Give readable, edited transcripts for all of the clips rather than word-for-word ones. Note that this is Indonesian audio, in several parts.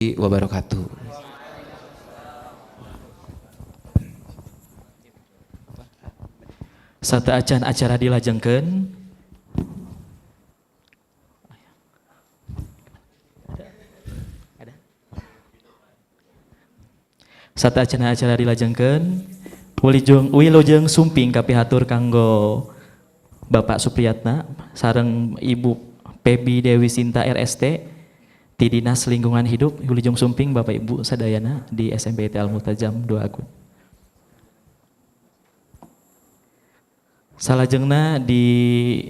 wabarakatuh. Satu acan acara dilajengkeun. Satu acara dilajengkeun. Wilujeng sumping kapihatur kanggo Bapak Supriyatna sareng Ibu Pebi Dewi Sinta RST di Dinas Lingkungan Hidup. Wilujeng sumping Bapak Ibu sadayana di SMPT Al Mutajam doakeun. Salajengna di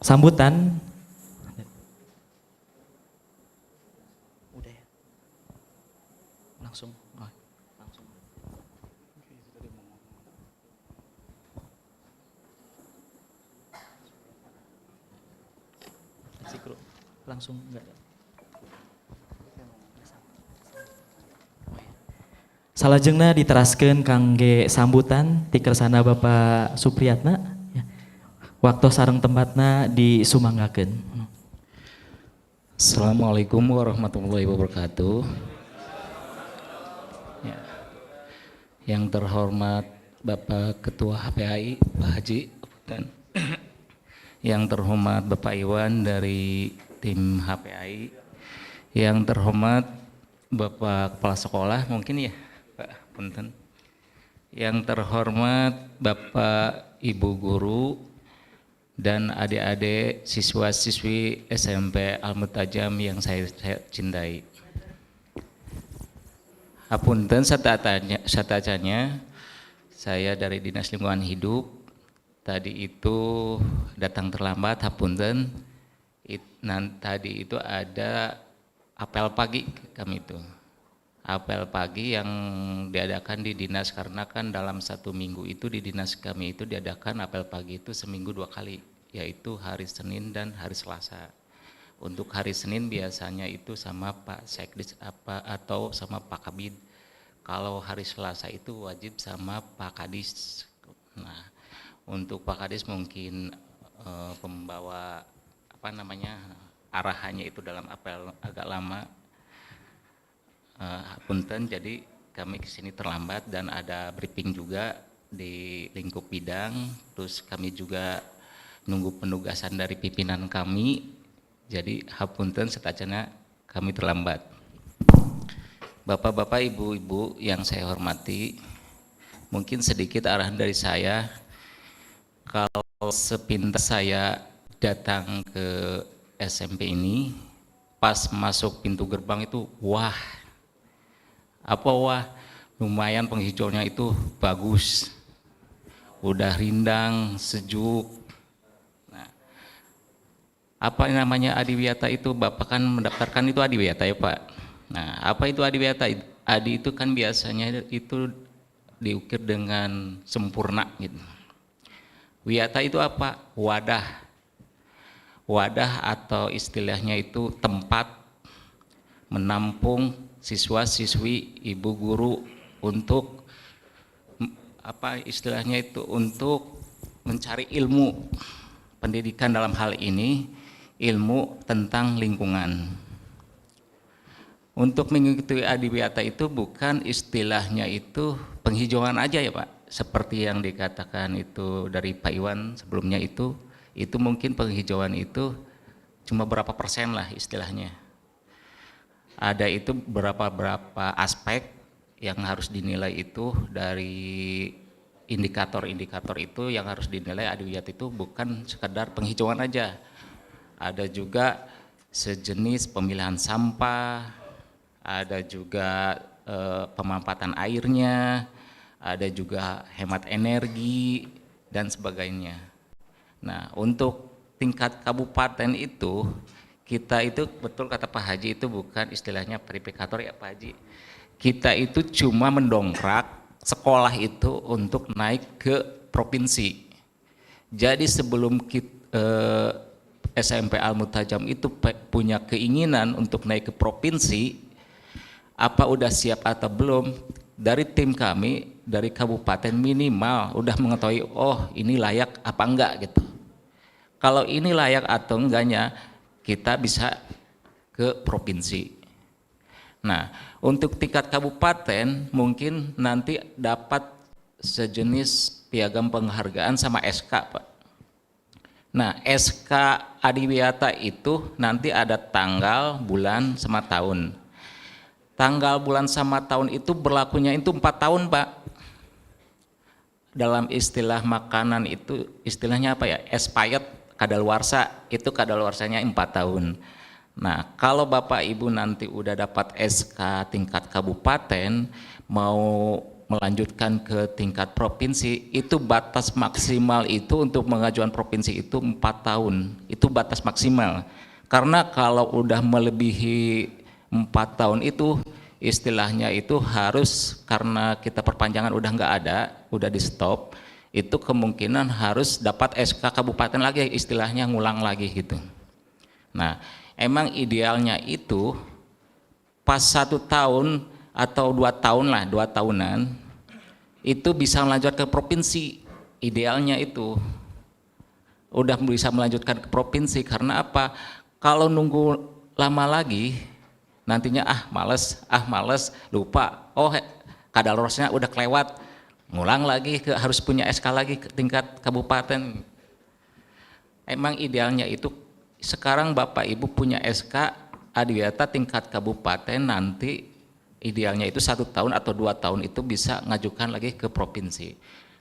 sambutan udah ya? Langsung langsung enggak. Salajengna diteraskeun kangge sambutan ti kersana Bapak Supriyatna ya. Waktu sareng tempatna disumanggakeun. Assalamualaikum warahmatullahi wabarakatuh. Ya. Yang terhormat Bapak Ketua HPAI Pak Haji dan yang terhormat Bapak Iwan dari tim HPAI, yang terhormat Bapak Kepala Sekolah mungkin ya Pak Punten, yang terhormat Bapak Ibu Guru dan adik-adik siswa-siswi SMP Al Mutajam yang saya cintai. Hapunten satacanya saya dari Dinas Lingkungan Hidup tadi itu datang terlambat, hapunten. Tadi itu ada apel pagi kami itu. Apel pagi yang diadakan di dinas karena kan dalam satu minggu itu di dinas kami itu diadakan apel pagi itu seminggu 2 kali, yaitu hari Senin dan hari Selasa. Untuk hari Senin biasanya itu sama Pak Sekdis atau sama Pak Kabid. Kalau hari Selasa itu wajib sama Pak Kadis. Nah, untuk Pak Kadis mungkin pembawa arahannya itu dalam apel agak lama. Punten, jadi kami kesini terlambat dan ada briefing juga di lingkup bidang. Terus kami juga nunggu penugasan dari pimpinan kami. Jadi hapunten satacana kami terlambat. Bapak-bapak, ibu-ibu yang saya hormati, mungkin sedikit arahan dari saya. Kalau sepintas saya datang ke SMP ini, pas masuk pintu gerbang itu wah, lumayan penghijauannya itu bagus, udah rindang, sejuk. Nah, apa namanya adiwiyata itu, Bapak kan mendaftarkan itu adiwiyata ya Pak. Nah, apa itu adiwiyata? Adi itu kan biasanya itu diukir dengan sempurna gitu. Wiyata itu apa? Wadah atau istilahnya itu tempat menampung siswa-siswi, ibu guru untuk istilahnya itu untuk mencari ilmu pendidikan, dalam hal ini ilmu tentang lingkungan. Untuk mengikuti adiwiyata itu bukan istilahnya itu penghijauan aja ya Pak, seperti yang dikatakan itu dari Pak Iwan sebelumnya itu mungkin penghijauan itu cuma berapa persen lah istilahnya. Ada itu berapa aspek yang harus dinilai itu, dari indikator-indikator itu yang harus dinilai adiwiyata itu bukan sekedar penghijauan aja. Ada juga sejenis pemilihan sampah, ada juga pemanfaatan airnya, ada juga hemat energi dan sebagainya. Nah, untuk tingkat kabupaten itu kita itu betul kata Pak Haji itu bukan istilahnya verifikator ya Pak Haji. Kita itu cuma mendongkrak sekolah itu untuk naik ke provinsi. Jadi sebelum SMP Al Mutajam itu punya keinginan untuk naik ke provinsi, apa udah siap atau belum, dari tim kami dari kabupaten minimal udah mengetahui oh ini layak apa enggak gitu. Kalau ini layak atau enggaknya kita bisa ke provinsi. Nah, untuk tingkat kabupaten mungkin nanti dapat sejenis piagam penghargaan sama SK, Pak. Nah, SK Adiwiyata itu nanti ada tanggal, bulan, sama tahun. Tanggal, bulan, sama tahun itu berlakunya itu 4 tahun, Pak. Dalam istilah makanan itu, istilahnya apa ya? Expired, kadaluarsa, itu kadaluarsanya 4 tahun. Nah, kalau Bapak Ibu nanti udah dapat SK tingkat kabupaten, mau melanjutkan ke tingkat provinsi, itu batas maksimal itu untuk mengajukan provinsi itu 4 tahun, itu batas maksimal. Karena kalau udah melebihi 4 tahun itu, istilahnya itu harus, karena kita perpanjangan udah nggak ada, udah di stop, itu kemungkinan harus dapat SK kabupaten lagi, istilahnya ngulang lagi gitu. Nah, emang idealnya itu pas 1 tahun atau 2 tahun lah, 2 tahunan, itu bisa melanjutkan ke provinsi, idealnya itu udah bisa melanjutkan ke provinsi. Karena apa? Kalau nunggu lama lagi, nantinya males, lupa, oh kadaluarsanya udah kelewat, ngulang lagi, harus punya SK lagi ke tingkat kabupaten. Emang idealnya itu sekarang Bapak Ibu punya SK Adiwiyata tingkat kabupaten, nanti idealnya itu 1 tahun atau 2 tahun itu bisa ngajukan lagi ke provinsi.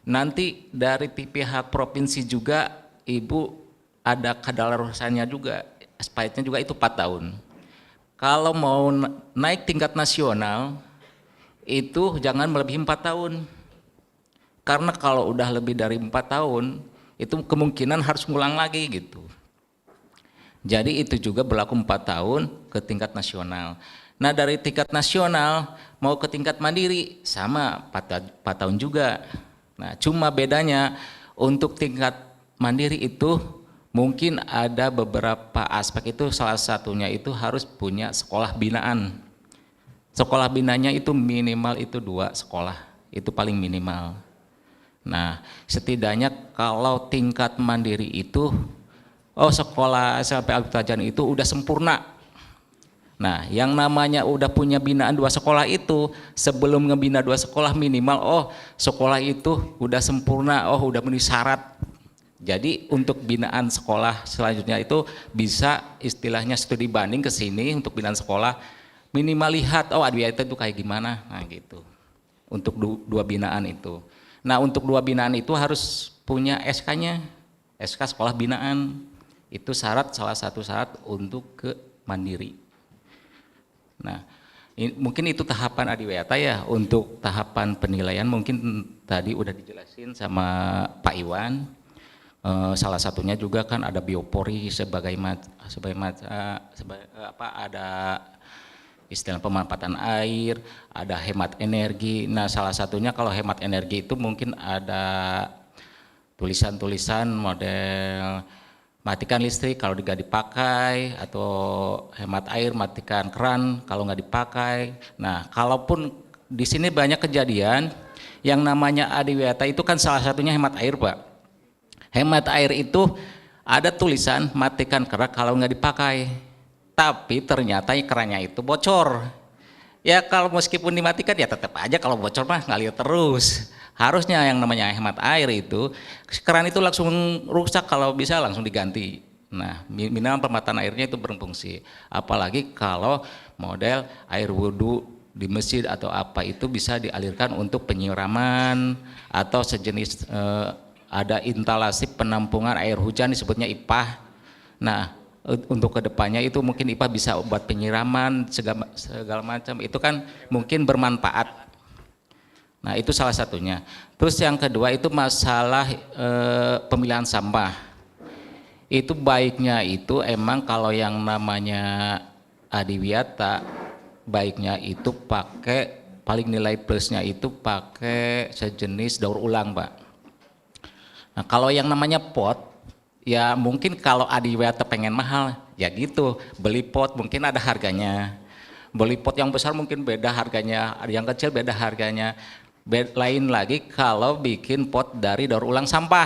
Nanti dari pihak provinsi juga Ibu ada kadaluarsanya juga, expirednya juga itu 4 tahun. Kalau mau naik tingkat nasional itu jangan melebihi 4 tahun. Karena kalau udah lebih dari 4 tahun itu kemungkinan harus ngulang lagi gitu. Jadi itu juga berlaku 4 tahun ke tingkat nasional. Nah, dari tingkat nasional mau ke tingkat mandiri sama 4 tahun juga. Nah, cuma bedanya untuk tingkat mandiri itu mungkin ada beberapa aspek, itu salah satunya itu harus punya sekolah binaan. Sekolah binanya itu minimal itu 2 sekolah, itu paling minimal. Nah, setidaknya kalau tingkat mandiri itu sekolah SMP Al-Fitajan itu udah sempurna. Nah, yang namanya udah punya binaan 2 sekolah itu, sebelum ngebina 2 sekolah minimal, sekolah itu udah sempurna, udah memenuhi syarat. Jadi untuk binaan sekolah selanjutnya itu bisa istilahnya studi banding ke sini untuk binaan sekolah, minimal lihat, Adiwiyata itu kayak gimana, nah gitu. Untuk 2 binaan itu. Nah, untuk 2 binaan itu harus punya SK-nya, SK sekolah binaan. Itu salah satu syarat untuk ke mandiri. Nah, mungkin itu tahapan Adiwiyata ya. Untuk tahapan penilaian mungkin tadi udah dijelasin sama Pak Iwan. Salah satunya juga kan ada biopori ada istilah pemanfaatan air, ada hemat energi. Nah, salah satunya kalau hemat energi itu mungkin ada tulisan-tulisan model matikan listrik kalau nggak dipakai, atau hemat air, matikan keran kalau nggak dipakai. Nah, kalaupun di sini banyak kejadian yang namanya Adiwiyata itu kan salah satunya hemat air, Pak. Hemat air itu ada tulisan matikan keran kalau nggak dipakai, tapi ternyata kerannya itu bocor. Ya kalau meskipun dimatikan ya tetap aja kalau bocor mah ngalir terus. Harusnya yang namanya hemat air itu, keran itu langsung rusak, kalau bisa langsung diganti. Nah, minimal pemanfaatan airnya itu berfungsi. Apalagi kalau model air wudhu di masjid atau apa itu bisa dialirkan untuk penyiraman atau sejenis ada instalasi penampungan air hujan disebutnya IPAH. Nah, untuk kedepannya itu mungkin IPAH bisa buat penyiraman segala macam, itu kan mungkin bermanfaat. Nah, itu salah satunya. Terus yang kedua itu masalah pemilihan sampah. Itu baiknya itu emang kalau yang namanya Adiwiyata, baiknya itu pakai, paling nilai plusnya itu pakai sejenis daur ulang, Pak. Nah, kalau yang namanya pot, ya mungkin kalau Adiwiyata pengen mahal, ya gitu, beli pot mungkin ada harganya. Beli pot yang besar mungkin beda harganya, yang kecil beda harganya. Lain lagi kalau bikin pot dari daur ulang sampah.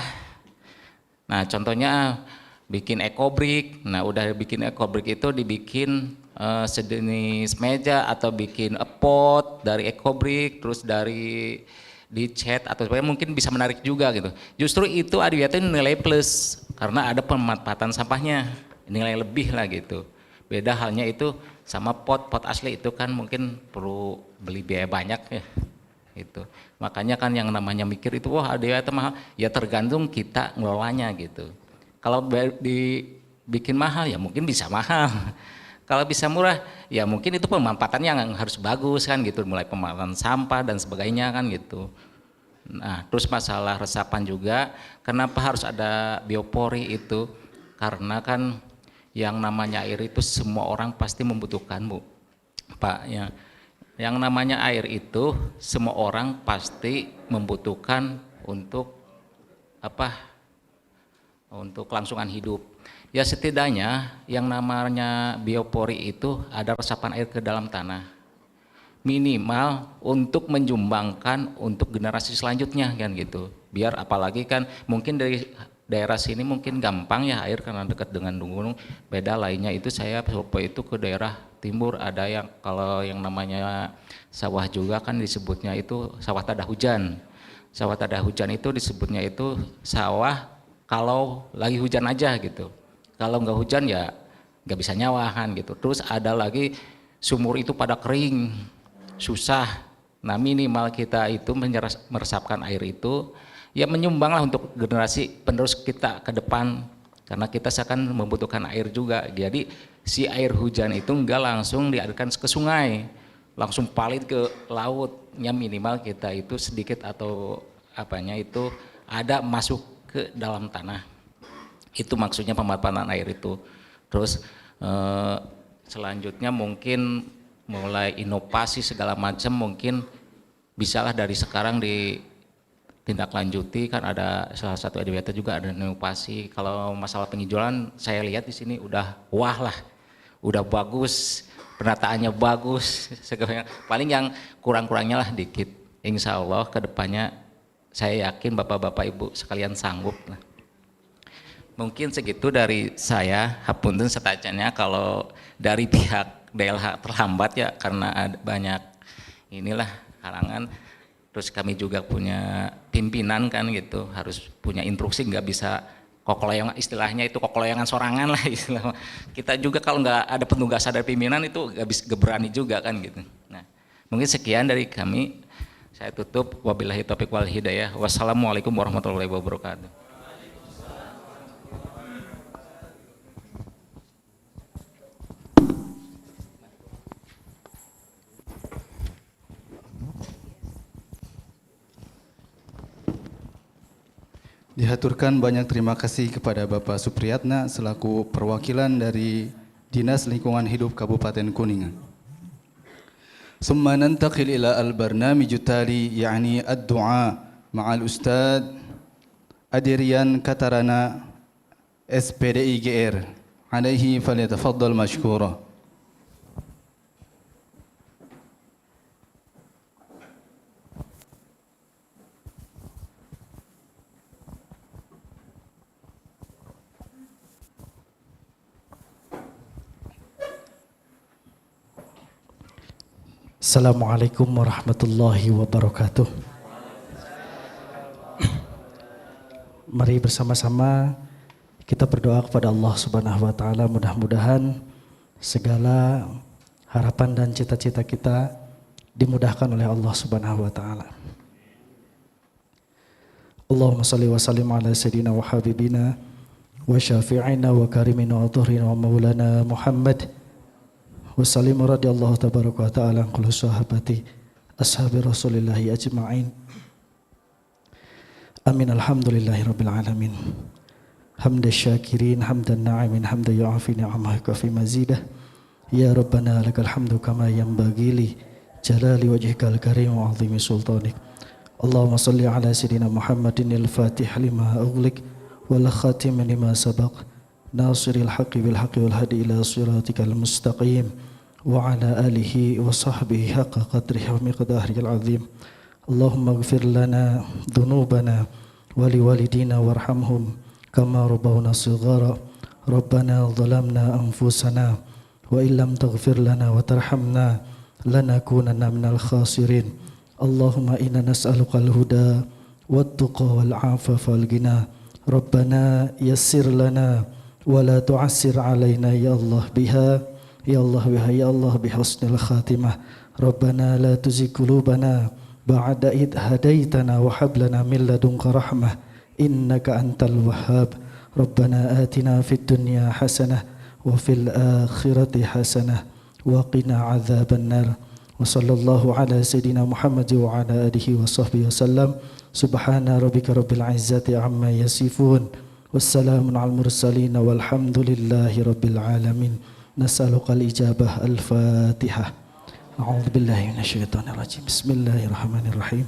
Nah, contohnya bikin ekobrik. Nah, udah bikin ekobrik itu dibikin sejenis meja atau bikin pot dari ekobrik, terus dari dicat atau supaya mungkin bisa menarik juga gitu. Justru itu adiwiyata nilai plus karena ada pemanfaatan sampahnya, nilai lebih lah gitu. Beda halnya itu sama pot asli itu kan mungkin perlu beli biaya banyak ya. Itu. Makanya kan yang namanya mikir itu wah adiwiyata mahal, ya tergantung kita ngelolanya gitu. Kalau dibikin mahal ya mungkin bisa mahal. Kalau bisa murah ya mungkin itu pemanfaatannya yang harus bagus kan gitu, mulai pemanfaatan sampah dan sebagainya kan gitu. Nah terus masalah resapan juga, kenapa harus ada biopori itu, karena kan yang namanya air itu semua orang pasti membutuhkan Bu Pak ya. Yang namanya air itu semua orang pasti membutuhkan untuk apa, untuk kelangsungan hidup. Ya setidaknya yang namanya biopori itu ada resapan air ke dalam tanah. Minimal untuk menjumbangkan untuk generasi selanjutnya kan gitu. Biar apalagi kan mungkin dari daerah sini mungkin gampang ya air karena dekat dengan gunung. Beda lainnya itu saya sampai itu ke daerah timur ada yang kalau yang namanya sawah juga kan disebutnya itu sawah tada hujan. Sawah tada hujan itu disebutnya itu sawah kalau lagi hujan aja gitu. Kalau nggak hujan ya nggak bisa nyawahan gitu. Terus ada lagi sumur itu pada kering, susah. Nah minimal kita itu meresapkan air itu, ya menyumbanglah untuk generasi penerus kita ke depan. Karena kita akan membutuhkan air juga. Jadi si air hujan itu nggak langsung dialirkan ke sungai, langsung palit ke laut. Ya minimal kita itu sedikit atau apanya itu ada masuk ke dalam tanah. Itu maksudnya pemanfaatan air itu. Terus selanjutnya mungkin mulai inovasi segala macam mungkin bisalah dari sekarang ditindaklanjuti kan ada salah satu adiwiyata juga ada inovasi. Kalau masalah penghijauan saya lihat di sini udah wah lah, udah bagus, penataannya bagus. Paling yang kurang-kurangnya lah dikit. Insya Allah kedepannya saya yakin bapak-bapak ibu sekalian sanggup lah. Mungkin segitu dari saya. Hapunten setacannya kalau dari pihak DLH terlambat ya karena ada banyak inilah halangan. Terus kami juga punya pimpinan kan gitu, harus punya instruksi, nggak bisa kokoleongan, istilahnya itu kokoleongan sorangan lah istilah. Kita juga kalau nggak ada penugasan dari pimpinan itu nggak bisa berani juga kan gitu. Nah mungkin sekian dari kami. Saya tutup. Wabillahi taufiq wal hidayah. Wassalamualaikum warahmatullahi wabarakatuh. Dihaturkan banyak terima kasih kepada Bapak Supriyatna selaku perwakilan dari Dinas Lingkungan Hidup Kabupaten Kuningan. Summa nantaqil ila al-barnamij tali yani ad-du'a ma'al Ustad Adirian Katarana SPDIGR. Alaihi falyatafaddal mashkura. Assalamualaikum warahmatullahi wabarakatuh. Mari bersama-sama kita berdoa kepada Allah Subhanahu wa taala, mudah-mudahan segala harapan dan cita-cita kita dimudahkan oleh Allah Subhanahu wa taala. Allahumma shalli wa sallim ala sayyidina wa habibina wa syafi'ina wa karimina wa dhuhrina wa maulana Muhammad. Wassalamu radhiyallahu tabaraka wa ta'ala an kulli sahabati ashabi rasulillahi ajma'in. Amin. Alhamdulillahi rabbil alamin. Hamda syakirin, hamdan na'imin, hamda yu'afi ni'amah kafi mazidah. Ya Rabbana lakal hamdu kama yanbaghi li jalali wajhikal karim wa 'azimi sultanik. Allahumma salli ala sayyidina Muhammadin al-fatih lima ughliq wal khatim lima sabaq. Nasiril haqqi bil haqqi wal hadi ila siratikal mustaqim wa ala alihi wa sahbihi haqqa qadrihi wa miqdarihil azim. Allahumma ighfir lana dhunubana wa liwalidina warhamhum kama rabbawna shighara. Rabbana zalamna anfusana wa وإن لم تغفر لنا وترحمنا لنكونن من الخاسرين اللهم إنا نسألك الهدى والتقى والعفاف والغنى ربنا يسر لنا ولا تعسر علينا يا الله بها يا الله بها يا الله بحسن الخاتمة ربنا لا تزغ قلوبنا بعد إذ هديتنا وهب لنا من لدنك رحمة إنك أنت الوهاب ربنا آتنا في الدنيا حسنة وفي الآخرة حسنة وقنا عذاب النار وصلى الله على سيدنا محمد وعلى آله وصحبه وسلم سبحان ربك رب العزة عما يصفون والسلام على المرسلين والحمد لله رب العالمين نسألك الإجابة الفاتحة أعوذ بالله من الشيطان الرجيم بسم الله الرحمن الرحيم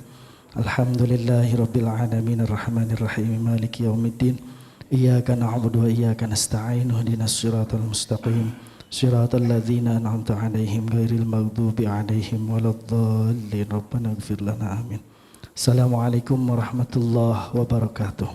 الحمد لله رب العالمين الرحمن الرحيم مالك يوم الدين إياك نعبد وإياك نستعين اهدنا الصراط المستقيم صراط الذين أنعمت عليهم غير المغضوب عليهم ولا الضالين ربنا اغفر لنا آمين السلام عليكم ورحمة الله وبركاته.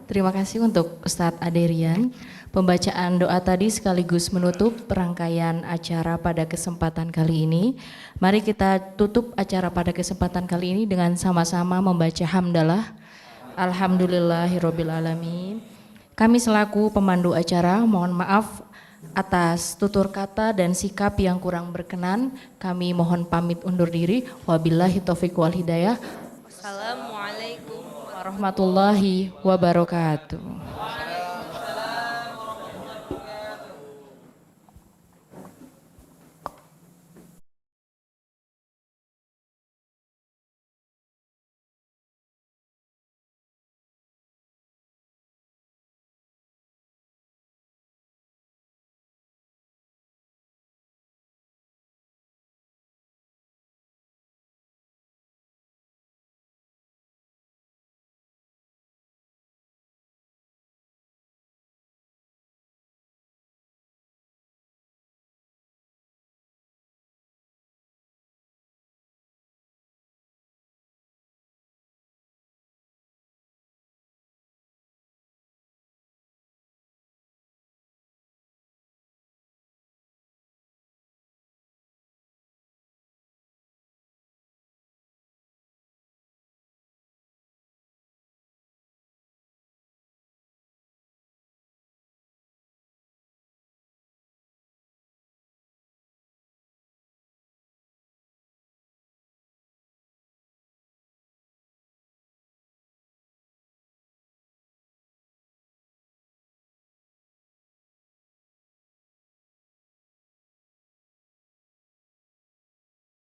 Terima kasih untuk Ustadz Aderian. Pembacaan doa tadi sekaligus menutup rangkaian acara pada kesempatan kali ini. Mari kita tutup acara pada kesempatan kali ini dengan sama-sama membaca hamdalah. Alhamdulillahirrabbilalamin. Kami selaku pemandu acara mohon maaf atas tutur kata dan sikap yang kurang berkenan. Kami mohon pamit undur diri. Wabillahi taufiq wal hidayah. Assalamualaikum warahmatullahi wabarakatuh.